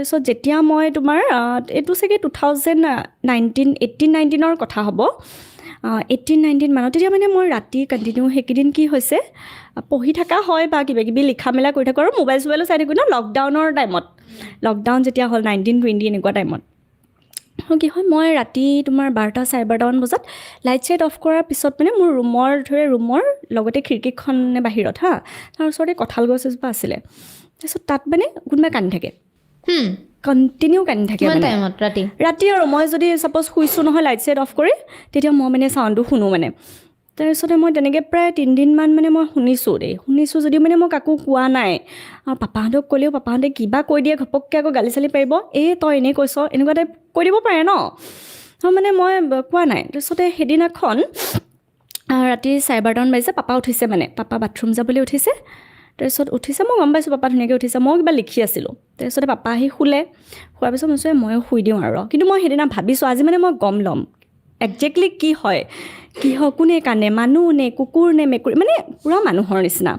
তাৰপিছত যেতিয়া মই তোমাৰ এইটো চাগে 2018-19 কথা হ'ব 18-19 মানত তেতিয়া মানে মই ৰাতি কণ্টিনিউ সেইকেইদিন কি হৈছে পঢ়ি থকা হয় বা কিবা কিবি লিখা মেলা কৰি থাকোঁ আৰু মোবাইলো চাই থাকোঁ ন লকডাউনৰ টাইমত লকডাউন যেতিয়া হ'ল 19-20 এনেকুৱা টাইমত কি হয় মই ৰাতি তোমাৰ 12-12:30 বজাত লাইট চাইট অফ কৰাৰ পিছত মানে মোৰ ৰুমৰ লগতে খিৰিকীখন বাহিৰত তাৰ ওচৰতে কঁঠাল গছ এজোপা আছিলে তাৰপিছত তাত মানে কোনোবাই কান্দি থাকে কণ্টিনিউ কান্দি থাকে মানে ৰাতি আৰু মই যদি ছাপ'জ শুইছোঁ নহয় লাইট চাইট অফ কৰি তেতিয়া মই মানে চাউণ্ডটো শুনো মানে তাৰপিছতে মই তেনেকৈ প্ৰায় 3 দিনমান মানে মই শুনিছোঁ যদিও মানে মই কাকো কোৱা নাই আৰু পাপাহঁতক ক'লেও পাপাহঁতে কিবা কৈ দিয়ে ঘপককৈ আকৌ গালি চালি পাৰিব তই এনেই কৈছ এনেকুৱা টাইপ কৈ দিব পাৰে ন মানে মই কোৱা নাই তাৰপিছতে সেইদিনাখন ৰাতি 12:30 বাজিছে পাপা উঠিছে মানে পাপা বাথৰুম যাবলৈ উঠিছে তাৰপিছত উঠিছে মই গম পাইছোঁ পাপা ধুনীয়াকৈ উঠিছে মই কিবা লিখি আছিলোঁ তাৰপিছতে পাপা আহি শুলে শোৱাৰ পিছত মই ময়ো শুই দিওঁ আৰু কিন্তু মই সেইদিনা ভাবিছোঁ আজি মানে মই গম ল'ম একজেক্টলি কি হয় কোনে কান্দে মানুহ নে কুকুৰ নে মেকুৰী মানে পূৰা মানুহৰ নিচিনা